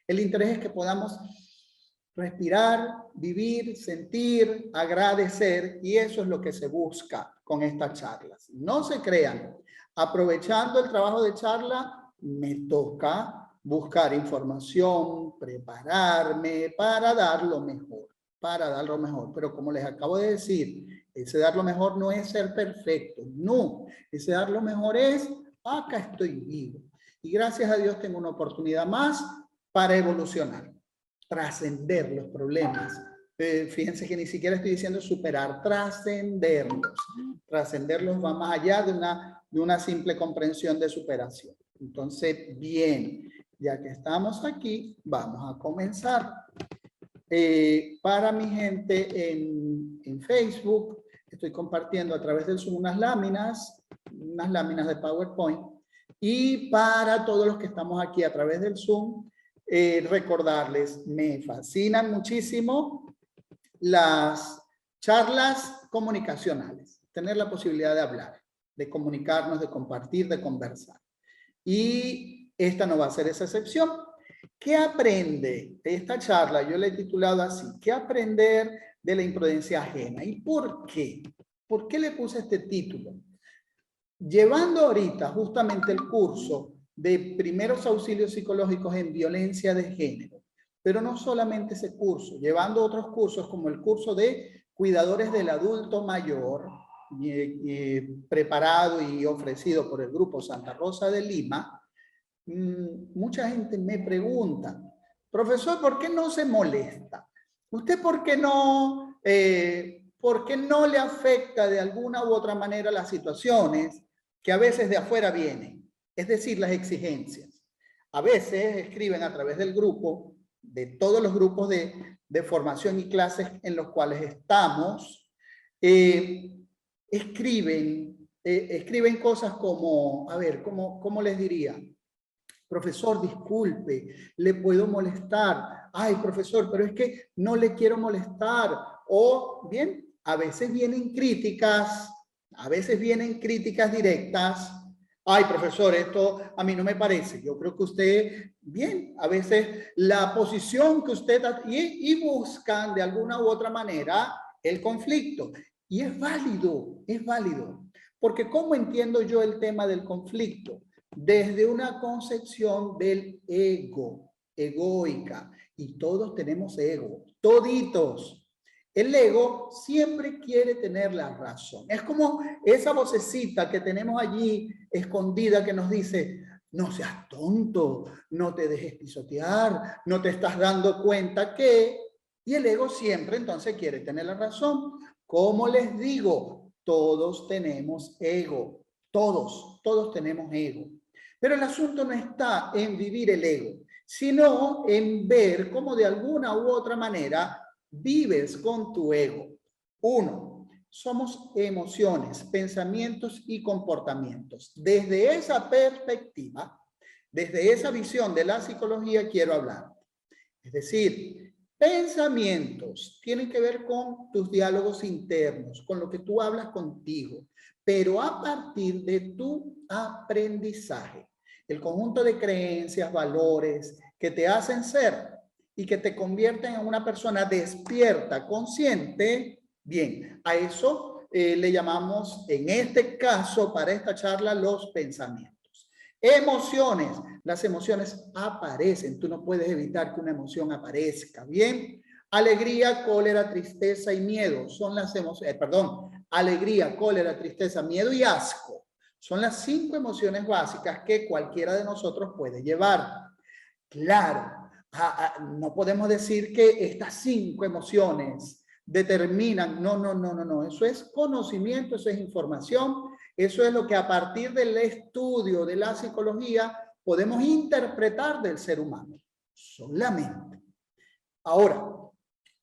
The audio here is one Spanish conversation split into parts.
El interés es que podamos respirar, vivir, sentir, agradecer, y eso es lo que se busca con estas charlas. No se crean, aprovechando el trabajo de charla, me toca buscar información, prepararme para dar lo mejor, pero como les acabo de decir, ese dar lo mejor no es ser perfecto, no, ese dar lo mejor es, acá estoy vivo, y gracias a Dios tengo una oportunidad más para evolucionar, trascender los problemas. Fíjense que ni siquiera estoy diciendo superar, trascenderlos. Trascenderlos va más allá de una simple comprensión de superación. Entonces, bien, ya que estamos aquí, vamos a comenzar. Para mi gente en Facebook, estoy compartiendo a través del Zoom unas láminas de PowerPoint. Y para todos los que estamos aquí a través del Zoom, recordarles, me fascinan muchísimo las charlas comunicacionales, tener la posibilidad de hablar, de comunicarnos, de compartir, de conversar. Y esta no va a ser esa excepción. ¿Qué aprende de esta charla? Yo le he titulado así, ¿qué aprender de la imprudencia ajena? ¿Y por qué? ¿Por qué le puse este título? Llevando ahorita justamente el curso de primeros auxilios psicológicos en violencia de género, pero no solamente ese curso, llevando otros cursos como el curso de cuidadores del adulto mayor, preparado y ofrecido por el Grupo Santa Rosa de Lima. Mucha gente me pregunta, profesor, ¿por qué no se molesta? ¿Usted por qué no le afecta de alguna u otra manera las situaciones que a veces de afuera vienen? Es decir, las exigencias. A veces escriben a través del grupo, de todos los grupos de formación y clases en los cuales estamos, escriben cosas como, a ver, ¿cómo les diría? Profesor, disculpe, ¿le puedo molestar? Ay, profesor, pero es que no le quiero molestar. O, bien, a veces vienen críticas directas. Ay, profesor, esto a mí no me parece. Yo creo que usted, bien, a veces la posición que usted... Y buscan de alguna u otra manera el conflicto. Y es válido, Porque ¿cómo entiendo yo el tema del conflicto? Desde una concepción del ego, egoica, y todos tenemos ego, toditos. El ego siempre quiere tener la razón. Es como esa vocecita que tenemos allí escondida que nos dice, no seas tonto, no te dejes pisotear, no te estás dando cuenta que... Y el ego siempre entonces quiere tener la razón. Como les digo, todos tenemos ego, todos tenemos ego. Pero el asunto no está en vivir el ego, sino en ver cómo de alguna u otra manera vives con tu ego. 1. Somos emociones, pensamientos y comportamientos. Desde esa perspectiva, desde esa visión de la psicología quiero hablar. Es decir, pensamientos tienen que ver con tus diálogos internos, con lo que tú hablas contigo, pero a partir de tu aprendizaje. El conjunto de creencias, valores que te hacen ser y que te convierten en una persona despierta, consciente. Bien, a eso le llamamos, en este caso, para esta charla, los pensamientos. Emociones. Las emociones aparecen. Tú no puedes evitar que una emoción aparezca. Bien. Alegría, cólera, tristeza y miedo son las emociones. Alegría, cólera, tristeza, miedo y asco. Son las 5 emociones básicas que cualquiera de nosotros puede llevar. Claro, no podemos decir que estas 5 emociones determinan. No. Eso es conocimiento, eso es información. Eso es lo que a partir del estudio de la psicología podemos interpretar del ser humano. Solamente. Ahora,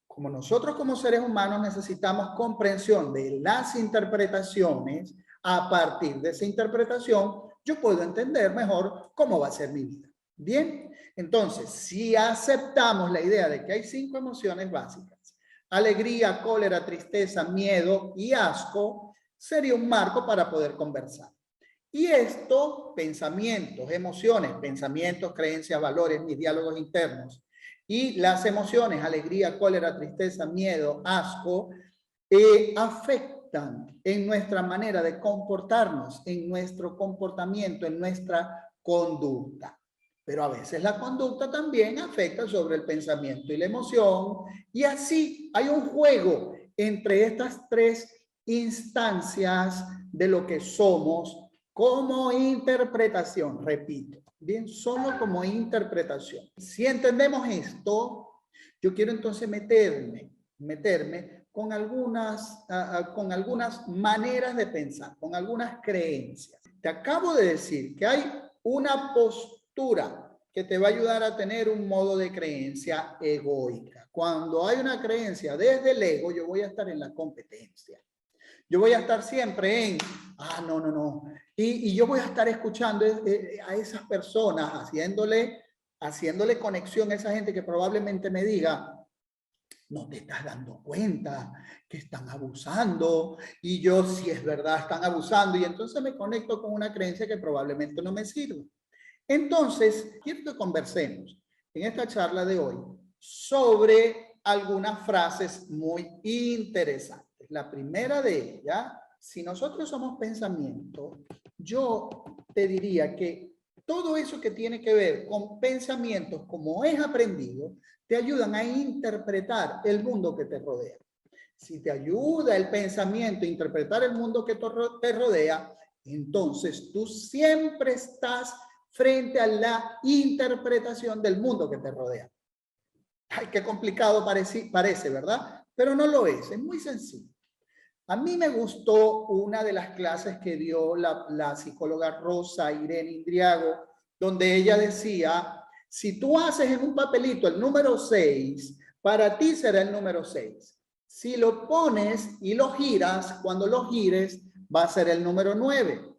como nosotros como seres humanos necesitamos comprensión de las interpretaciones, a partir de esa interpretación yo puedo entender mejor cómo va a ser mi vida. Bien, entonces, si aceptamos la idea de que hay 5 emociones básicas, alegría, cólera, tristeza, miedo y asco, sería un marco para poder conversar. Y esto, pensamientos, emociones, pensamientos, creencias, valores, mis diálogos internos. Y las emociones, alegría, cólera, tristeza, miedo, asco, afectan en nuestra manera de comportarnos, en nuestro comportamiento, en nuestra conducta. Pero a veces la conducta también afecta sobre el pensamiento y la emoción. Y así hay un juego entre estas tres instancias de lo que somos como interpretación, repito, bien, solo como interpretación. Si entendemos esto, yo quiero entonces meterme con algunas maneras de pensar, con algunas creencias. Te acabo de decir que hay una postura que te va a ayudar a tener un modo de creencia egoica. Cuando hay una creencia desde el ego, yo voy a estar en la competencia. Yo voy a estar siempre en, no. Y yo voy a estar escuchando a esas personas, haciéndole conexión a esa gente que probablemente me diga, no te estás dando cuenta que están abusando. Y yo, si es verdad, están abusando. Y entonces me conecto con una creencia que probablemente no me sirve. Entonces, quiero que conversemos en esta charla de hoy sobre algunas frases muy interesantes. La primera de ellas, si nosotros somos pensamiento, yo te diría que todo eso que tiene que ver con pensamientos como es aprendido, te ayudan a interpretar el mundo que te rodea. Si te ayuda el pensamiento a interpretar el mundo que te rodea, entonces tú siempre estás frente a la interpretación del mundo que te rodea. Ay, qué complicado parece, ¿verdad? Pero no lo es muy sencillo. A mí me gustó una de las clases que dio la psicóloga Rosa Irene Indriago, donde ella decía, si tú haces en un papelito el número 6, para ti será el número 6. Si lo pones y lo giras, cuando lo gires, va a ser el número 9.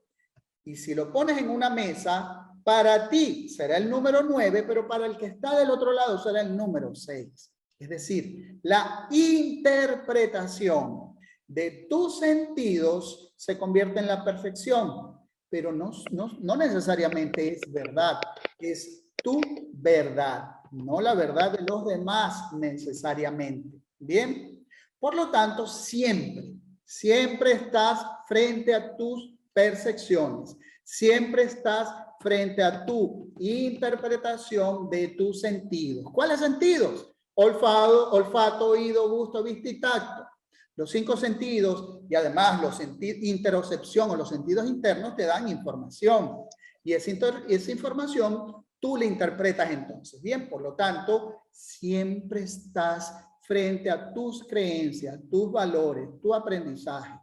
Y si lo pones en una mesa, para ti será el número 9, pero para el que está del otro lado será el número 6. Es decir, la interpretación de tus sentidos se convierte en la perfección, pero no necesariamente es verdad, es tu verdad, no la verdad de los demás necesariamente. Bien, por lo tanto, siempre estás frente a tus percepciones, siempre estás frente a tu interpretación de tus sentidos. ¿Cuáles sentidos? Olfato, oído, gusto, vista y tacto. Los 5 sentidos y además los interocepción o los sentidos internos te dan información. Y esa información tú la interpretas entonces. Bien, por lo tanto, siempre estás frente a tus creencias, tus valores, tu aprendizaje,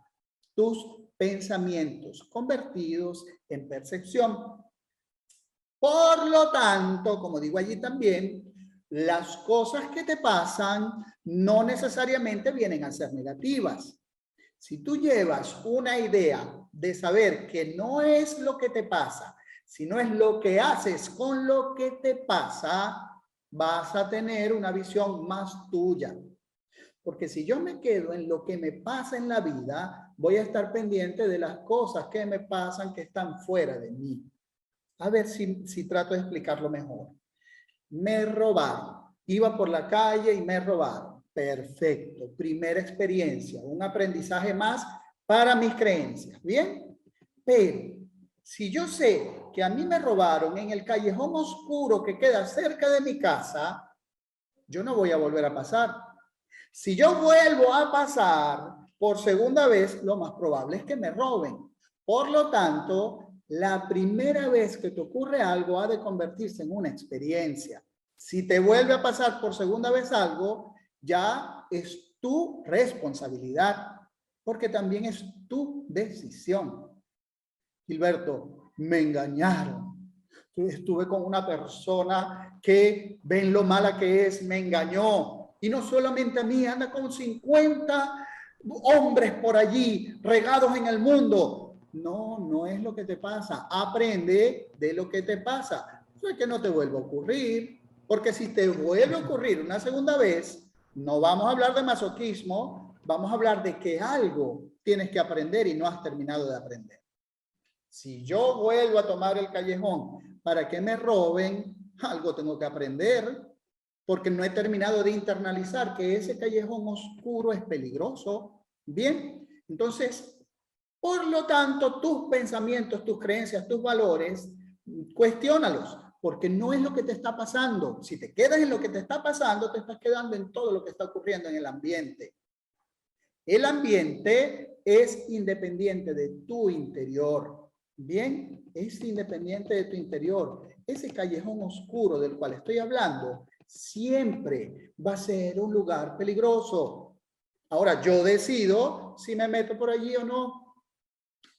tus pensamientos convertidos en percepción. Por lo tanto, como digo allí también, las cosas que te pasan no necesariamente vienen a ser negativas. Si tú llevas una idea de saber que no es lo que te pasa, sino es lo que haces con lo que te pasa, vas a tener una visión más tuya. Porque si yo me quedo en lo que me pasa en la vida, voy a estar pendiente de las cosas que me pasan que están fuera de mí. A ver si trato de explicarlo mejor. Me robaron. Iba por la calle y me robaron. Perfecto. Primera experiencia. Un aprendizaje más para mis creencias. ¿Bien? Pero si yo sé que a mí me robaron en el callejón oscuro que queda cerca de mi casa, yo no voy a volver a pasar. Si yo vuelvo a pasar por segunda vez, lo más probable es que me roben. Por lo tanto, la primera vez que te ocurre algo ha de convertirse en una experiencia. Si te vuelve a pasar por segunda vez algo, ya es tu responsabilidad, porque también es tu decisión. Gilberto, me engañaron. Estuve con una persona que ven lo mala que es, me engañó. Y no solamente a mí, anda con 50 hombres por allí, regados en el mundo. No es lo que te pasa. Aprende de lo que te pasa. Eso es que no te vuelva a ocurrir. Porque si te vuelve a ocurrir una segunda vez, no vamos a hablar de masoquismo, vamos a hablar de que algo tienes que aprender y no has terminado de aprender. Si yo vuelvo a tomar el callejón para que me roben, algo tengo que aprender, porque no he terminado de internalizar que ese callejón oscuro es peligroso. Bien, entonces, por lo tanto, tus pensamientos, tus creencias, tus valores, cuestiónalos, porque no es lo que te está pasando. Si te quedas en lo que te está pasando, te estás quedando en todo lo que está ocurriendo en el ambiente. El ambiente es independiente de tu interior. Bien, es independiente de tu interior. Ese callejón oscuro del cual estoy hablando siempre va a ser un lugar peligroso. Ahora, yo decido si me meto por allí o no.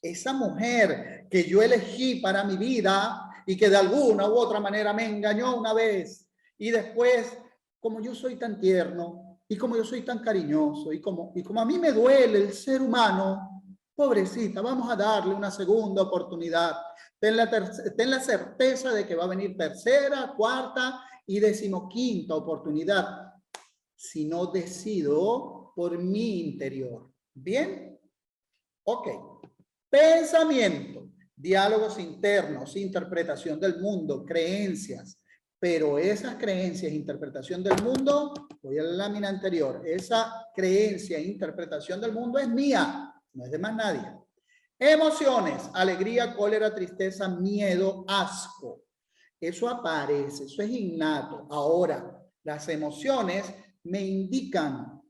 Esa mujer que yo elegí para mi vida y que de alguna u otra manera me engañó una vez y después, como yo soy tan tierno y como yo soy tan cariñoso y como a mí me duele el ser humano, pobrecita, vamos a darle una segunda oportunidad. Ten la certeza de que va a venir tercera, cuarta y 15ª oportunidad si no decido por mi interior. ¿Bien? Ok. Pensamiento, diálogos internos, interpretación del mundo, creencias. Pero esas creencias, interpretación del mundo, voy a la lámina anterior, esa creencia, interpretación del mundo es mía, no es de más nadie. Emociones, alegría, cólera, tristeza, miedo, asco. Eso aparece, eso es innato. Ahora, las emociones me indican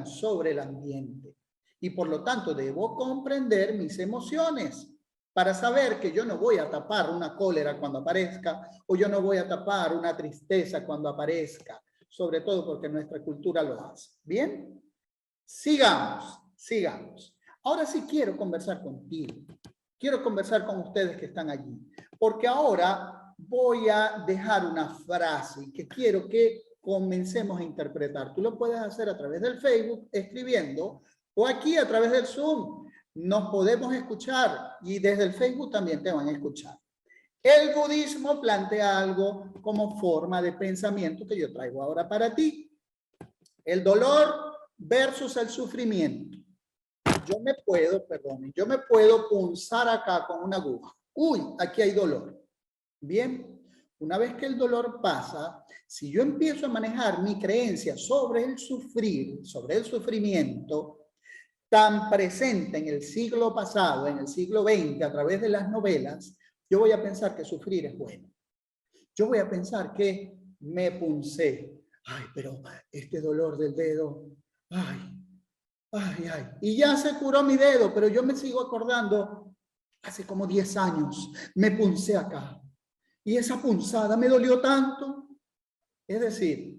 sobre el ambiente. Y por lo tanto debo comprender mis emociones para saber que yo no voy a tapar una cólera cuando aparezca o yo no voy a tapar una tristeza cuando aparezca, sobre todo porque nuestra cultura lo hace. ¿Bien? Sigamos. Ahora sí quiero conversar contigo. Quiero conversar con ustedes que están allí, porque ahora voy a dejar una frase que quiero que comencemos a interpretar. Tú lo puedes hacer a través del Facebook, escribiendo, o aquí a través del Zoom. Nos podemos escuchar y desde el Facebook también te van a escuchar. El budismo plantea algo como forma de pensamiento que yo traigo ahora para ti. El dolor versus el sufrimiento. Yo me puedo punzar acá con una aguja. Uy, aquí hay dolor. Bien, una vez que el dolor pasa, si yo empiezo a manejar mi creencia sobre el sufrir, sobre el sufrimiento, tan presente en el siglo pasado, en el siglo XX, a través de las novelas, yo voy a pensar que sufrir es bueno. Yo voy a pensar que me puncé. Ay, pero este dolor del dedo, ay. Y ya se curó mi dedo, pero yo me sigo acordando, hace como 10 años, me puncé acá. Y esa punzada me dolió tanto. Es decir,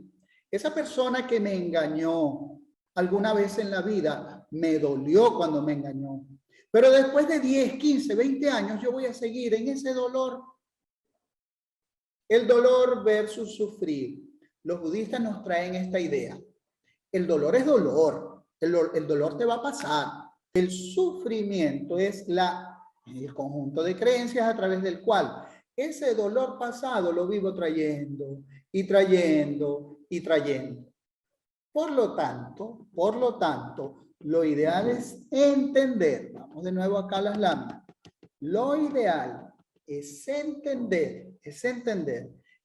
esa persona que me engañó alguna vez en la vida, me dolió cuando me engañó. Pero después de 10, 15, 20 años, yo voy a seguir en ese dolor. El dolor versus sufrir. Los budistas nos traen esta idea. El dolor es dolor. El dolor te va a pasar. El sufrimiento es el conjunto de creencias a través del cual ese dolor pasado lo vivo trayendo y trayendo y trayendo. Por lo tanto, lo ideal es entender, vamos de nuevo acá a las láminas, lo ideal es entender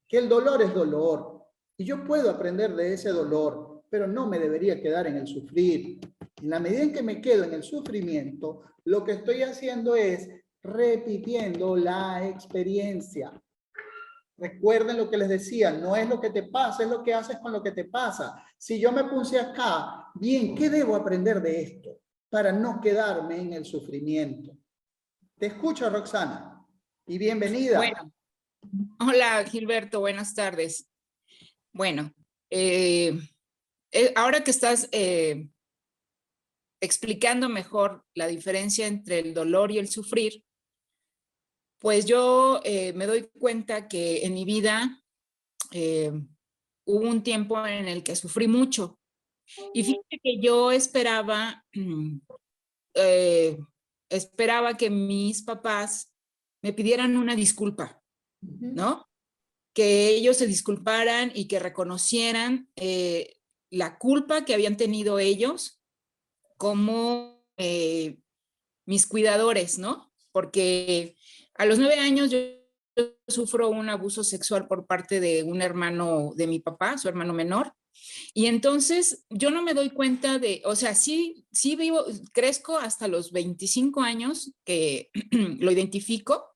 que el dolor es dolor y yo puedo aprender de ese dolor, pero no me debería quedar en el sufrir. En la medida en que me quedo en el sufrimiento, lo que estoy haciendo es repitiendo la experiencia. Recuerden lo que les decía, no es lo que te pasa, es lo que haces con lo que te pasa. Si yo me puse acá, bien, ¿qué debo aprender de esto para no quedarme en el sufrimiento? Te escucho, Roxana, y bienvenida. Bueno, hola Gilberto, buenas tardes. Bueno, ahora que estás explicando mejor la diferencia entre el dolor y el sufrir, pues yo me doy cuenta que en mi vida hubo un tiempo en el que sufrí mucho. Y fíjate que yo esperaba que mis papás me pidieran una disculpa, ¿no? Que ellos se disculparan y que reconocieran la culpa que habían tenido ellos como mis cuidadores, ¿no? porque a los 9 años yo sufro un abuso sexual por parte de un hermano de mi papá, su hermano menor. Y entonces yo no me doy cuenta de, o sea, sí vivo, crezco hasta los 25 años que lo identifico,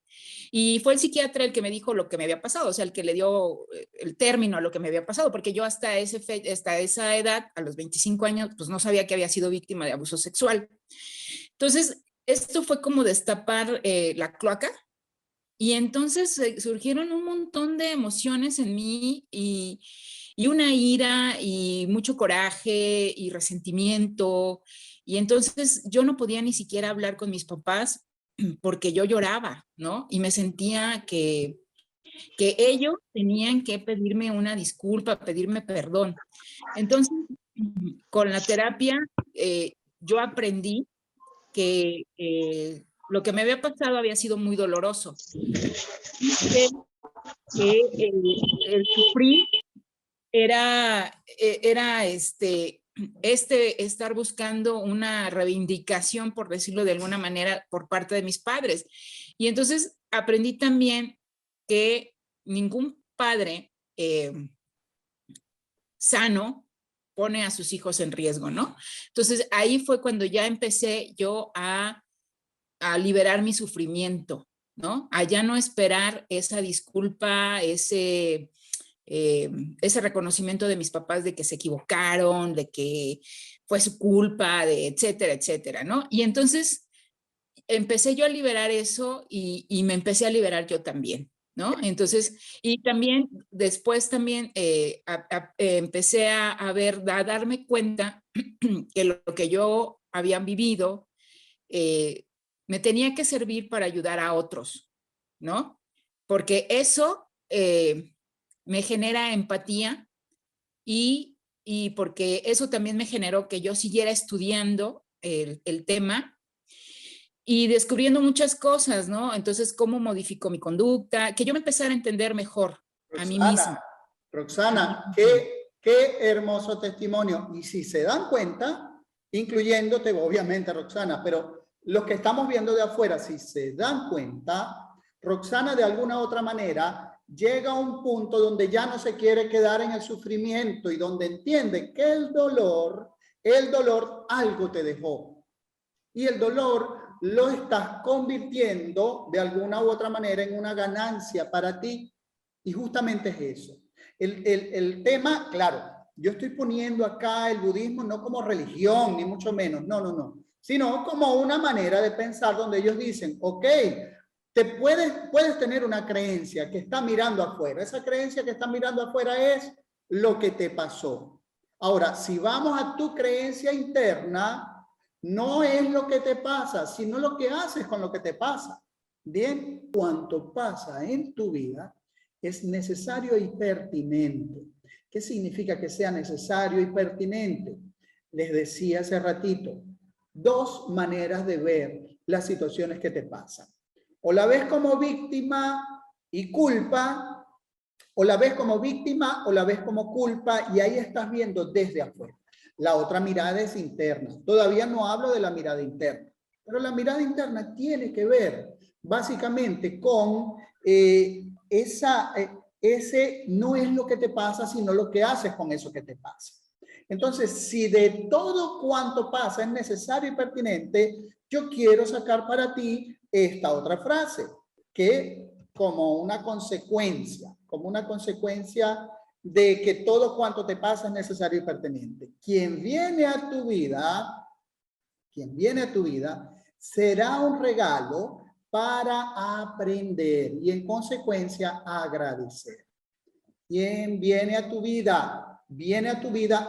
y fue el psiquiatra el que me dijo lo que me había pasado, o sea, el que le dio el término a lo que me había pasado, porque yo hasta esa edad, a los 25 años, pues no sabía que había sido víctima de abuso sexual. Entonces, esto fue como destapar la cloaca, y entonces surgieron un montón de emociones en mí, y una ira y mucho coraje y resentimiento. Y entonces yo no podía ni siquiera hablar con mis papás porque yo lloraba, ¿no? Y me sentía que ellos tenían que pedirme una disculpa, pedirme perdón. Entonces, con la terapia, yo aprendí que lo que me había pasado había sido muy doloroso. Que el sufrir era estar buscando una reivindicación, por decirlo de alguna manera, por parte de mis padres. Y entonces aprendí también que ningún padre sano pone a sus hijos en riesgo, ¿no? Entonces ahí fue cuando ya empecé yo a liberar mi sufrimiento, ¿no? A ya no esperar esa disculpa, ese reconocimiento de mis papás de que se equivocaron, de que fue su culpa, de etcétera, etcétera, ¿no? Y entonces empecé yo a liberar eso, y me empecé a liberar yo también, ¿no? Entonces, y también después también empecé a ver, a darme cuenta que lo que yo había vivido me tenía que servir para ayudar a otros, ¿no? Porque eso me genera empatía, y porque eso también me generó que yo siguiera estudiando el tema y descubriendo muchas cosas, ¿no? Entonces, cómo modificó mi conducta, que yo me empezara a entender mejor a mí misma. Roxana, qué hermoso testimonio. Y si se dan cuenta, incluyéndote, obviamente, Roxana, pero los que estamos viendo de afuera, si se dan cuenta, Roxana de alguna u otra manera llega a un punto donde ya no se quiere quedar en el sufrimiento y donde entiende que el dolor algo te dejó. Y el dolor lo estás convirtiendo de alguna u otra manera en una ganancia para ti. Y justamente es eso. El tema, claro, yo estoy poniendo acá el budismo no como religión, ni mucho menos, no, sino como una manera de pensar donde ellos dicen, ok, puedes tener una creencia que está mirando afuera. Esa creencia que está mirando afuera es lo que te pasó. Ahora, si vamos a tu creencia interna, no es lo que te pasa, sino lo que haces con lo que te pasa. Bien, cuanto pasa en tu vida es necesario y pertinente. ¿Qué significa que sea necesario y pertinente? Les decía hace ratito, dos maneras de ver las situaciones que te pasan. O la ves como víctima y culpa, o la ves como víctima o la ves como culpa, y ahí estás viendo desde afuera. La otra mirada es interna. Todavía no hablo de la mirada interna, pero la mirada interna tiene que ver básicamente con ese no es lo que te pasa, sino lo que haces con eso que te pasa. Entonces, si de todo cuanto pasa es necesario y pertinente, yo quiero sacar para ti esta otra frase, que como una consecuencia de que todo cuanto te pasa es necesario y pertinente. Quien viene a tu vida será un regalo para aprender y en consecuencia agradecer. Quien viene a tu vida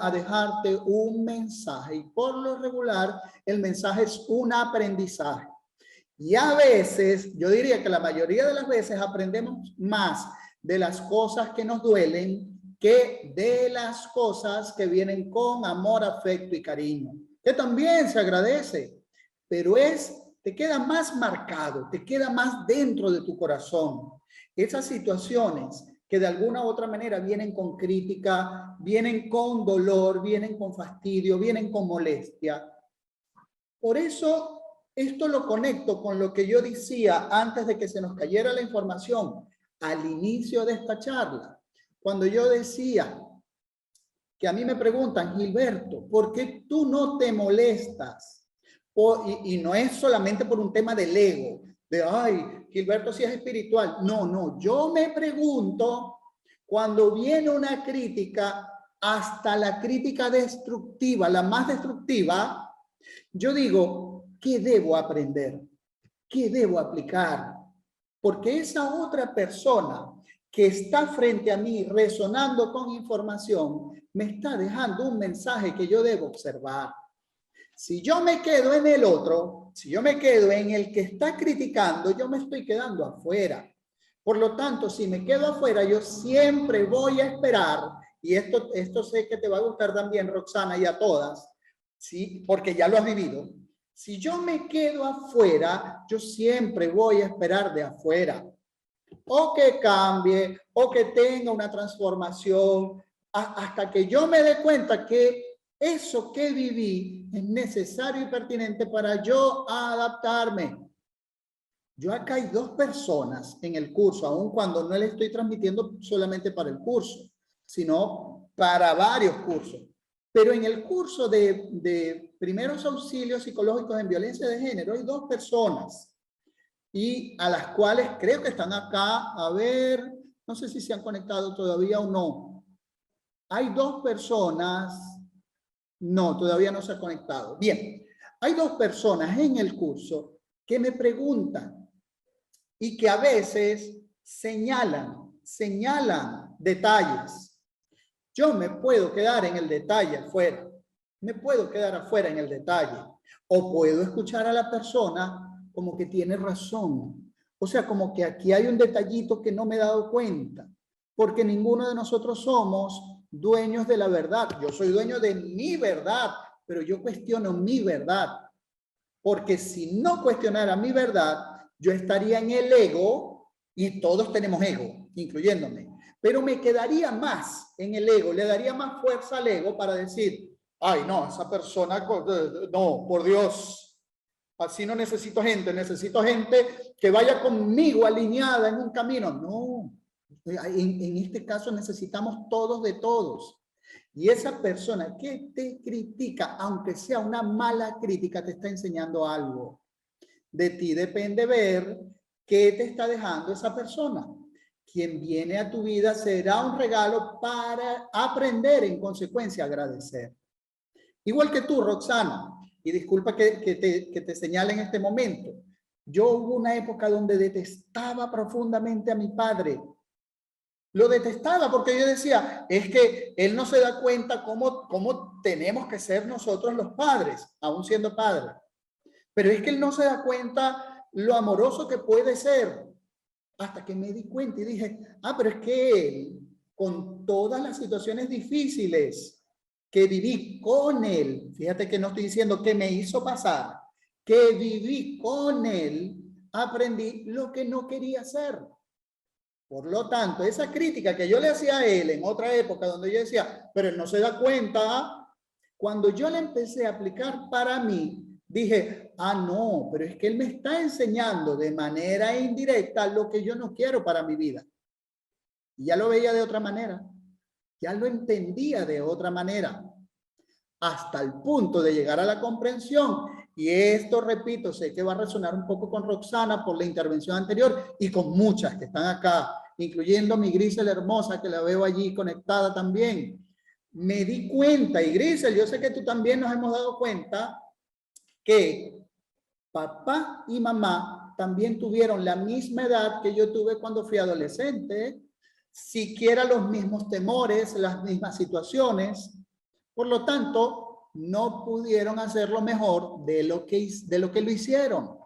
a dejarte un mensaje, y por lo regular el mensaje es un aprendizaje. Y a veces, yo diría que la mayoría de las veces aprendemos más de las cosas que nos duelen que de las cosas que vienen con amor, afecto y cariño, que también se agradece, pero te queda más marcado, te queda más dentro de tu corazón. Esas situaciones que de alguna u otra manera vienen con crítica, vienen con dolor, vienen con fastidio, vienen con molestia. Por eso Esto lo conecto con lo que yo decía antes de que se nos cayera la información al inicio de esta charla. Cuando yo decía que a mí me preguntan, Gilberto, ¿por qué tú no te molestas? Y no es solamente por un tema del ego, de, ay, Gilberto sí es espiritual. No, no, yo me pregunto cuando viene una crítica, hasta la crítica destructiva, la más destructiva, yo digo, ¿qué debo aprender? ¿Qué debo aplicar? Porque esa otra persona que está frente a mí resonando con información, me está dejando un mensaje que yo debo observar. Si yo me quedo en el otro, si yo me quedo en el que está criticando, yo me estoy quedando afuera. Por lo tanto, si me quedo afuera, yo siempre voy a esperar, y esto sé que te va a gustar también, Roxana, y a todas, ¿sí? Porque ya lo has vivido. Si yo me quedo afuera, yo siempre voy a esperar de afuera. O que cambie, o que tenga una transformación, hasta que yo me dé cuenta que eso que viví es necesario y pertinente para yo adaptarme. Yo acá hay 2 personas en el curso, aun cuando no le estoy transmitiendo solamente para el curso, sino para varios cursos. Pero en el curso de primeros auxilios psicológicos en violencia de género hay 2 personas y a las cuales creo que están acá, a ver, no sé si se han conectado todavía o no. Hay 2 personas, no, todavía no se ha conectado. Bien, hay 2 personas en el curso que me preguntan y que a veces señalan detalles. Yo me puedo quedar en el detalle afuera, me puedo quedar afuera en el detalle, o puedo escuchar a la persona como que tiene razón. O sea, como que aquí hay un detallito que no me he dado cuenta, porque ninguno de nosotros somos dueños de la verdad. Yo soy dueño de mi verdad, pero yo cuestiono mi verdad, porque si no cuestionara mi verdad, yo estaría en el ego, y todos tenemos ego, incluyéndome, pero me quedaría más en el ego, le daría más fuerza al ego para decir, ay, no, esa persona, no, por Dios, así no necesito gente que vaya conmigo alineada en un camino. No, en este caso necesitamos todos de todos. Y esa persona que te critica, aunque sea una mala crítica, te está enseñando algo. De ti depende ver qué te está dejando esa persona. Quien viene a tu vida será un regalo para aprender, en consecuencia, agradecer. Igual que tú, Roxana, y disculpa que te señale en este momento, yo hubo una época donde detestaba profundamente a mi padre. Lo detestaba porque yo decía, es que él no se da cuenta cómo tenemos que ser nosotros los padres, aún siendo padres. Pero es que él no se da cuenta lo amoroso que puede ser. Hasta que me di cuenta y dije, pero es que él, con todas las situaciones difíciles que viví con él, fíjate que no estoy diciendo que me hizo pasar, que viví con él, aprendí lo que no quería hacer. Por lo tanto, esa crítica que yo le hacía a él en otra época donde yo decía, pero él no se da cuenta, cuando yo le empecé a aplicar para mí, dije, no, pero es que él me está enseñando de manera indirecta lo que yo no quiero para mi vida. Y ya lo veía de otra manera, ya lo entendía de otra manera, hasta el punto de llegar a la comprensión. Y esto, repito, sé que va a resonar un poco con Roxana por la intervención anterior y con muchas que están acá, incluyendo mi Grisel hermosa, que la veo allí conectada también. Me di cuenta, y Grisel, yo sé que tú también nos hemos dado cuenta, que papá y mamá también tuvieron la misma edad que yo tuve cuando fui adolescente, siquiera los mismos temores, las mismas situaciones. Por lo tanto, no pudieron hacerlo mejor de lo que lo hicieron.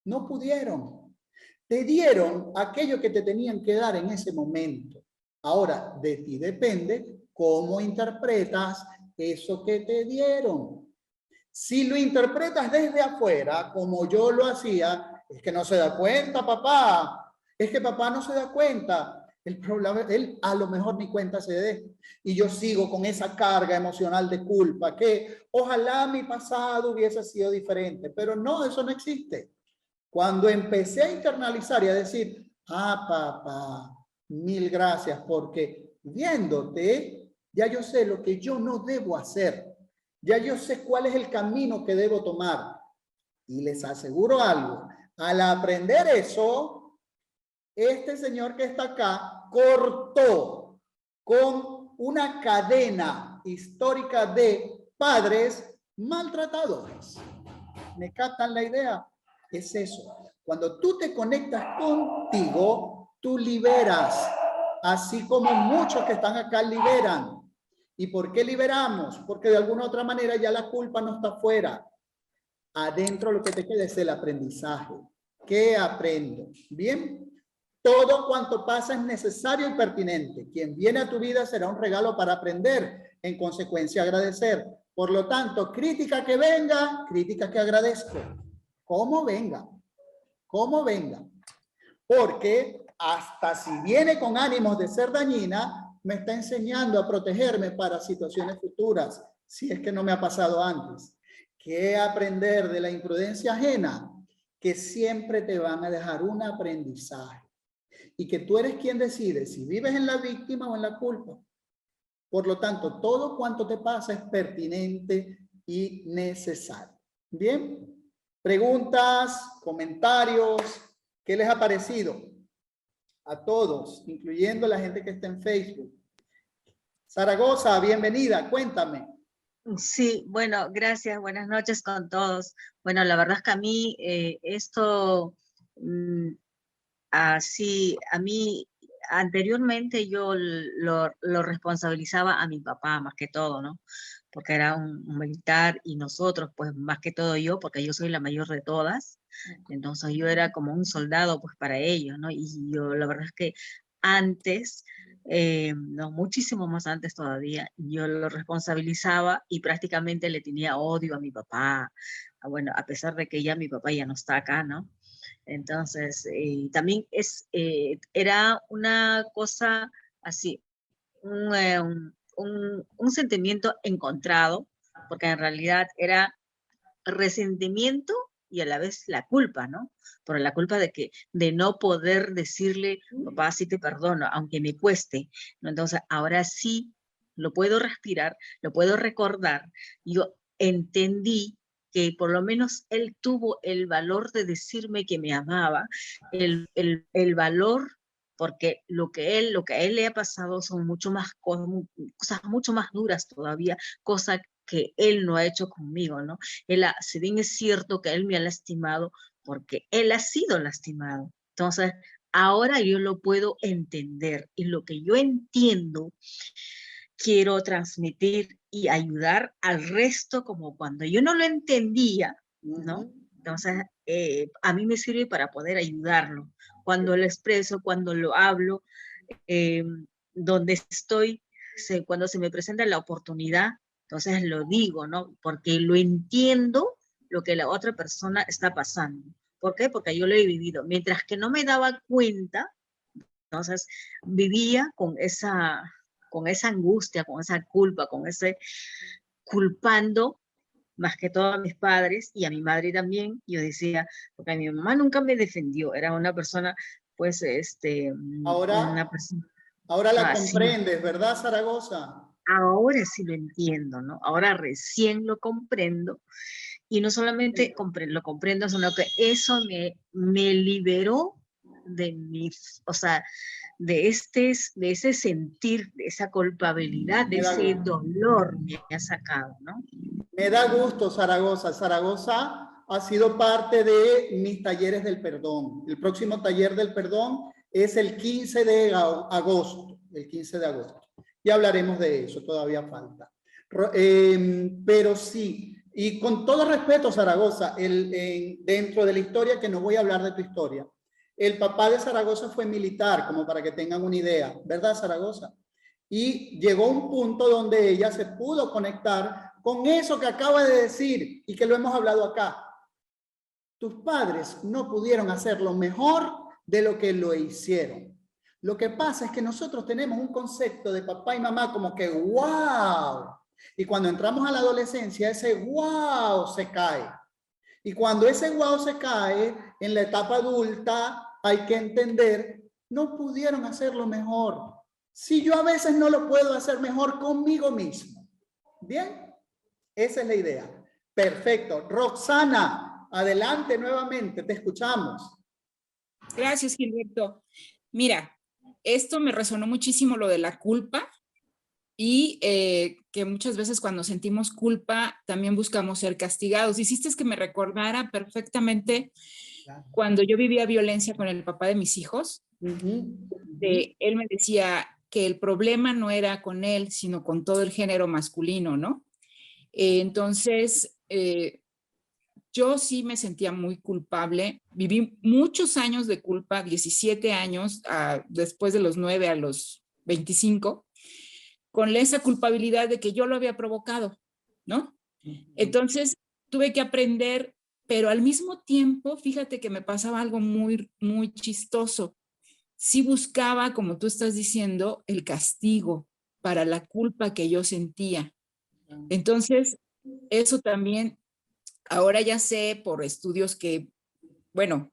No pudieron. Te dieron aquello que te tenían que dar en ese momento. Ahora, de ti depende cómo interpretas eso que te dieron. Si lo interpretas desde afuera, como yo lo hacía, es que no se da cuenta, papá. Es que papá no se da cuenta. El problema, él a lo mejor ni cuenta se dé. Y yo sigo con esa carga emocional de culpa, que ojalá mi pasado hubiese sido diferente, pero no, eso no existe. Cuando empecé a internalizar y a decir, papá, mil gracias, porque viéndote, ya yo sé lo que yo no debo hacer. Ya yo sé cuál es el camino que debo tomar. Y les aseguro algo, al aprender eso, este señor que está acá cortó con una cadena histórica de padres maltratadores. ¿Me captan la idea? Es eso. Cuando tú te conectas contigo, tú liberas, así como muchos que están acá liberan. ¿Y por qué liberamos? Porque de alguna otra manera ya la culpa no está afuera. Adentro lo que te queda es el aprendizaje. ¿Qué aprendo? Bien. Todo cuanto pasa es necesario y pertinente. Quien viene a tu vida será un regalo para aprender, en consecuencia agradecer. Por lo tanto, crítica que venga, crítica que agradezco. ¿Cómo venga? ¿Cómo venga? Porque hasta si viene con ánimos de ser dañina, me está enseñando a protegerme para situaciones futuras, si es que no me ha pasado antes. ¿Qué aprender de la imprudencia ajena? Que siempre te van a dejar un aprendizaje. Y que tú eres quien decide si vives en la víctima o en la culpa. Por lo tanto, todo cuanto te pasa es pertinente y necesario. Bien, preguntas, comentarios, ¿qué les ha parecido? A todos, incluyendo la gente que está en Facebook. Zaragoza, bienvenida, cuéntame. Sí, bueno, gracias, buenas noches con todos. Bueno, la verdad es que a mí esto, así, a mí anteriormente yo lo responsabilizaba a mi papá más que todo, ¿no? Porque era un militar y nosotros, pues más que todo yo, porque yo soy la mayor de todas, entonces yo era como un soldado pues para ellos, ¿no? Y yo la verdad es que antes, no, muchísimo más antes todavía, yo lo responsabilizaba y prácticamente le tenía odio a mi papá, bueno, a pesar de que ya mi papá ya no está acá, ¿no? Entonces, también era una cosa así, un sentimiento encontrado, porque en realidad era resentimiento y a la vez la culpa, ¿no? Por la culpa de no poder decirle, papá, sí te perdono, aunque me cueste, ¿no? Entonces, ahora sí lo puedo respirar, lo puedo recordar. Yo entendí que por lo menos él tuvo el valor de decirme que me amaba, el valor, porque lo que a él le ha pasado son mucho más cosas mucho más duras todavía, cosas que él no ha hecho conmigo, ¿no? Si bien es cierto que él me ha lastimado, porque él ha sido lastimado. Entonces, ahora yo lo puedo entender y lo que yo entiendo, quiero transmitir y ayudar al resto como cuando yo no lo entendía, ¿no? Entonces, a mí me sirve para poder ayudarlo. Cuando lo expreso, cuando lo hablo, donde estoy, cuando se me presenta la oportunidad, entonces lo digo, ¿no? Porque lo entiendo lo que la otra persona está pasando. ¿Por qué? Porque yo lo he vivido. Mientras que no me daba cuenta, entonces vivía con esa angustia, con esa culpa, con ese culpando más que todo a mis padres y a mi madre también. Yo decía, porque mi mamá nunca me defendió, era una persona, pues, una persona. Ahora la Sí, comprendes, ¿verdad, Zaragoza? ahora sí lo entiendo, ¿no? Ahora recién lo comprendo. Y no solamente lo comprendo, sino que eso me liberó de o sea, de ese sentir, de esa culpabilidad, de ese dolor me ha sacado, ¿no? Me da gusto, Zaragoza. Zaragoza ha sido parte de mis talleres del perdón. El próximo taller del perdón es el 15 de agosto. El 15 de agosto. Ya hablaremos de eso, todavía falta. Pero sí, y con todo respeto, Zaragoza, dentro de la historia, que no voy a hablar de tu historia, el papá de Zaragoza fue militar, como para que tengan una idea, ¿verdad, Zaragoza? Y llegó un punto donde ella se pudo conectar con eso que acaba de decir y que lo hemos hablado acá. Tus padres no pudieron hacerlo mejor de lo que lo hicieron. Lo que pasa es que nosotros tenemos un concepto de papá y mamá como que wow. Y cuando entramos a la adolescencia, ese wow se cae. Y cuando ese wow se cae, en la etapa adulta hay que entender, no pudieron hacerlo mejor. Si yo a veces no lo puedo hacer mejor conmigo mismo. Bien, esa es la idea. Perfecto. Roxana, adelante nuevamente, te escuchamos. Gracias, Gilberto. Mira, esto me resonó muchísimo lo de la culpa y que muchas veces cuando sentimos culpa también buscamos ser castigados. Hiciste que me recordara perfectamente cuando yo vivía violencia con el papá de mis hijos. Él me decía que el problema no era con él, sino con todo el género masculino, ¿no? Entonces, yo sí me sentía muy culpable. Viví muchos años de culpa, 17 años, después de los 9 a los 25, con esa culpabilidad de que yo lo había provocado, ¿no? Entonces, tuve que aprender, pero al mismo tiempo, fíjate que me pasaba algo muy, muy chistoso. Sí buscaba, como tú estás diciendo, el castigo para la culpa que yo sentía. Entonces, eso también, ahora ya sé por estudios que, bueno,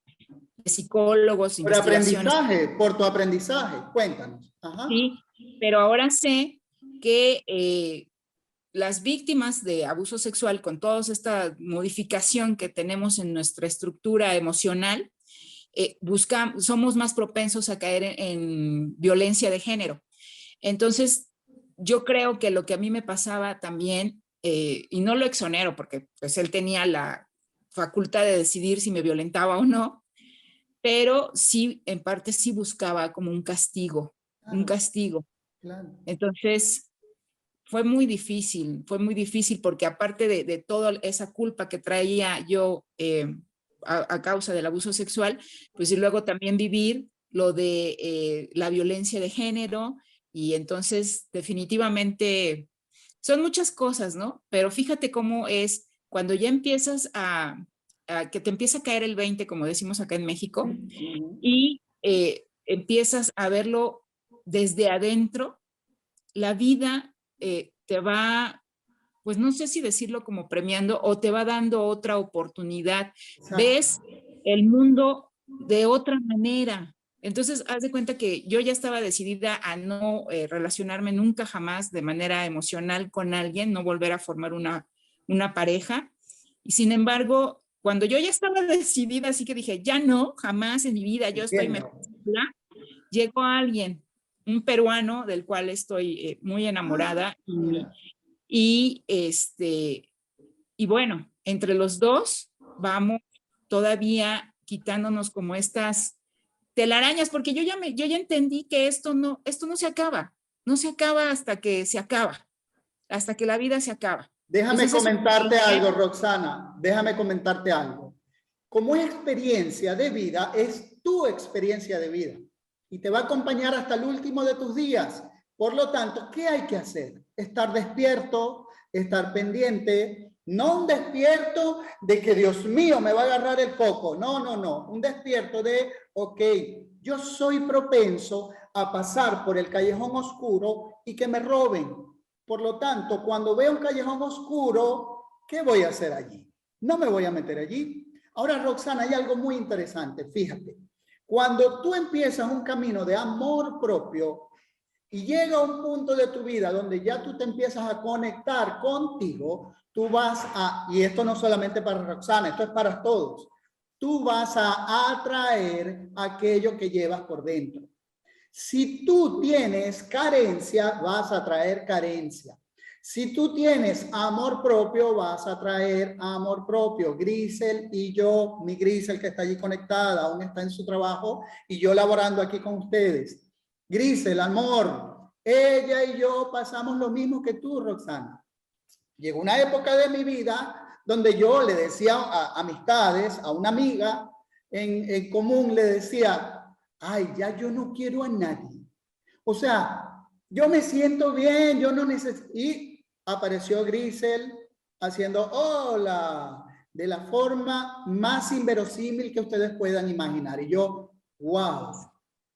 de psicólogos, Por investigaciones. aprendizaje, por tu aprendizaje, cuéntanos. Ajá. Sí, pero ahora sé que las víctimas de abuso sexual, con toda esta modificación que tenemos en nuestra estructura emocional, somos más propensos a caer en violencia de género. Entonces, yo creo que lo que a mí me pasaba también, y no lo exonero porque pues él tenía la facultad de decidir si me violentaba o no, pero sí, en parte sí buscaba como un castigo, un castigo. Claro. Entonces, fue muy difícil porque aparte de toda esa culpa que traía yo a causa del abuso sexual, pues y luego también vivir lo de la violencia de género, y entonces definitivamente son muchas cosas, ¿no? Pero fíjate cómo es cuando ya empiezas que te empieza a caer el 20, como decimos acá en México, y empiezas a verlo desde adentro, la vida te va, pues no sé si decirlo como premiando, o te va dando otra oportunidad. Exacto. Ves el mundo de otra manera. Entonces, haz de cuenta que yo ya estaba decidida a no relacionarme nunca jamás de manera emocional con alguien, no volver a formar una pareja. Y sin embargo, cuando yo ya estaba decidida, así que dije, ya no, jamás en mi vida, yo estoy mejor. Llegó alguien, un peruano del cual estoy muy enamorada, y bueno, entre los dos vamos todavía quitándonos como estas telarañas, porque yo ya entendí que esto no se acaba, no se acaba hasta que se acaba, hasta que la vida se acaba. Déjame Entonces, comentarte algo, Roxana, déjame comentarte algo. Como experiencia de vida, es tu experiencia de vida y te va a acompañar hasta el último de tus días. Por lo tanto, ¿qué hay que hacer? Estar despierto, estar pendiente, no un despierto de que Dios mío me va a agarrar el coco, no, un despierto de, ok, yo soy propenso a pasar por el callejón oscuro y que me roben. Por lo tanto, cuando veo un callejón oscuro, ¿qué voy a hacer allí? No me voy a meter allí. Ahora, Roxana, hay algo muy interesante, fíjate. Cuando tú empiezas un camino de amor propio y llega un punto de tu vida donde ya tú te empiezas a conectar contigo, tú vas y esto no solamente para Roxana, esto es para todos, tú vas a atraer aquello que llevas por dentro. Si tú tienes carencia, vas a traer carencia. Si tú tienes amor propio, vas a traer amor propio. Grisel y yo, mi Grisel que está allí conectada, aún está en su trabajo, y yo laborando aquí con ustedes. Grisel, amor, ella y yo pasamos lo mismo que tú, Roxana. Llegó una época de mi vida donde yo le decía a amistades, a una amiga en común, le decía, ay, ya yo no quiero a nadie. O sea, yo me siento bien, yo no necesito. Y apareció Grisel haciendo hola, de la forma más inverosímil que ustedes puedan imaginar. Y yo, wow,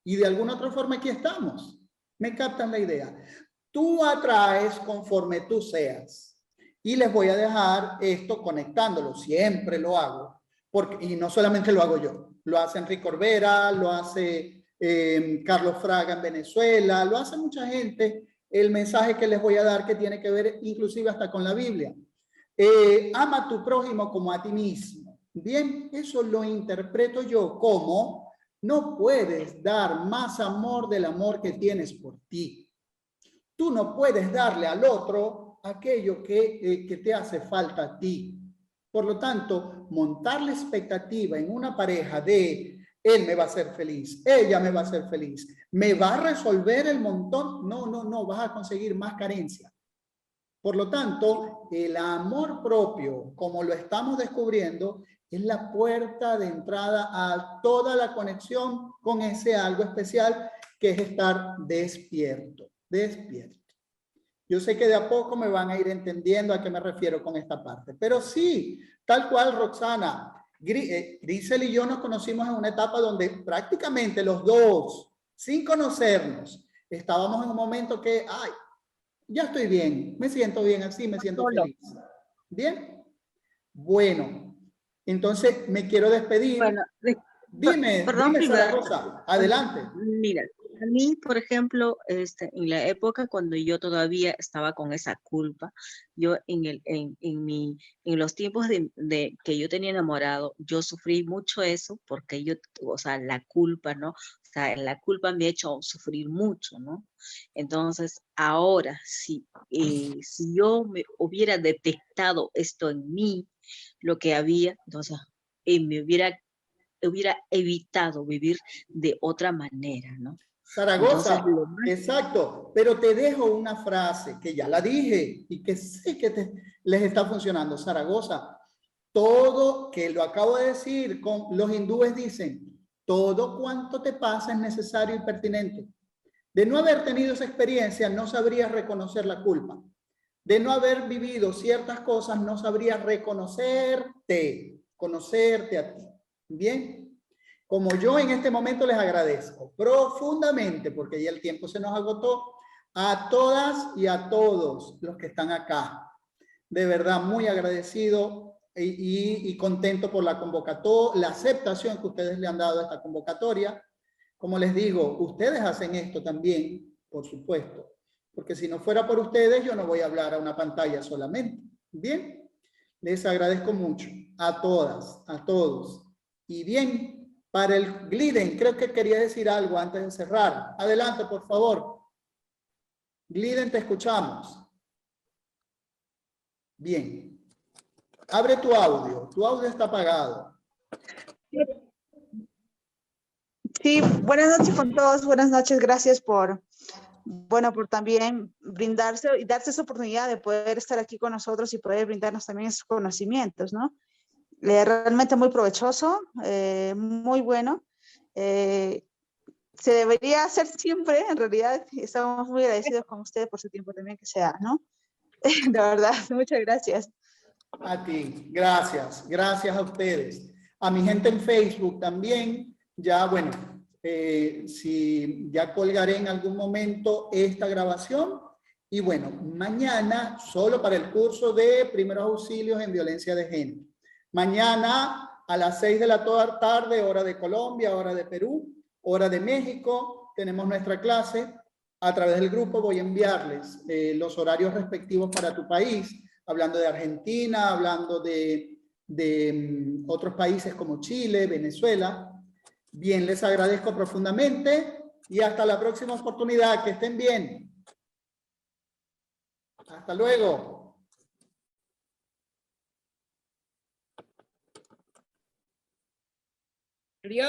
Y de alguna otra forma aquí estamos. ¿Me captan la idea? Tú atraes conforme tú seas. Y les voy a dejar esto conectándolo. Siempre lo hago. Porque, y no solamente lo hago yo. Lo hace Enrique Orbera, lo hace Carlos Fraga en Venezuela, lo hace mucha gente. El mensaje que les voy a dar que tiene que ver inclusive hasta con la Biblia. Ama a tu prójimo como a ti mismo. Bien, eso lo interpreto yo como no puedes dar más amor del amor que tienes por ti. Tú no puedes darle al otro aquello que te hace falta a ti. Por lo tanto, montar la expectativa en una pareja de él me va a hacer feliz, ella me va a hacer feliz, me va a resolver el montón. No, no, no, vas a conseguir más carencia. Por lo tanto, el amor propio, como lo estamos descubriendo, es la puerta de entrada a toda la conexión con ese algo especial que es estar despierto, despierto. Yo sé que de a poco me van a ir entendiendo a qué me refiero con esta parte, pero sí, tal cual, Roxana, Grisel y yo nos conocimos en una etapa donde prácticamente los dos, sin conocernos, estábamos en un momento que, ay, ya estoy bien, me siento bien así, me siento feliz. ¿Bien? Bueno, entonces me quiero despedir. Bueno, dime, perdón, Sara Rosa, adelante. Mira, a mí, por ejemplo, en la época cuando yo todavía estaba con esa culpa, yo en los tiempos de que yo tenía enamorado, yo sufrí mucho eso porque yo, o sea, la culpa, ¿no? O sea, la culpa me ha hecho sufrir mucho, ¿no? Entonces, ahora, si yo me hubiera detectado esto en mí, lo que había, entonces, me hubiera evitado vivir de otra manera, ¿no? Entonces, Zaragoza, exacto, pero te dejo una frase que ya la dije y que sé que les está funcionando. Zaragoza, todo, que lo acabo de decir, los hindúes dicen, todo cuanto te pasa es necesario y pertinente. De no haber tenido esa experiencia, no sabrías reconocer la culpa. De no haber vivido ciertas cosas, no sabrías conocerte a ti. Bien. Como yo en este momento les agradezco profundamente, porque ya el tiempo se nos agotó, a todas y a todos los que están acá. De verdad, muy agradecido y contento por la convocatoria, la aceptación que ustedes le han dado a esta convocatoria. Como les digo, ustedes hacen esto también, por supuesto, porque si no fuera por ustedes, yo no voy a hablar a una pantalla solamente. Bien, les agradezco mucho a todas, a todos. Y bien, para el Gliden, creo que quería decir algo antes de cerrar. Adelante, por favor. Gliden, te escuchamos. Bien. Abre tu audio. Tu audio está apagado. Sí, buenas noches con todos. Buenas noches. Gracias por también brindarse y darse esa oportunidad de poder estar aquí con nosotros y poder brindarnos también esos conocimientos, ¿no? Realmente muy provechoso, muy bueno. Se debería hacer siempre, en realidad. Estamos muy agradecidos con ustedes por su tiempo también que sea, ¿no? De verdad, muchas gracias. A ti, gracias. Gracias a ustedes. A mi gente en Facebook también. Ya, bueno, si ya colgaré en algún momento esta grabación. Y bueno, mañana, solo para el curso de primeros auxilios en violencia de género. Mañana a las 6 de la tarde, hora de Colombia, hora de Perú, hora de México, tenemos nuestra clase. A través del grupo voy a enviarles los horarios respectivos para tu país, hablando de Argentina, hablando de otros países como Chile, Venezuela. Bien, les agradezco profundamente y hasta la próxima oportunidad. Que estén bien. Hasta luego. Adiós.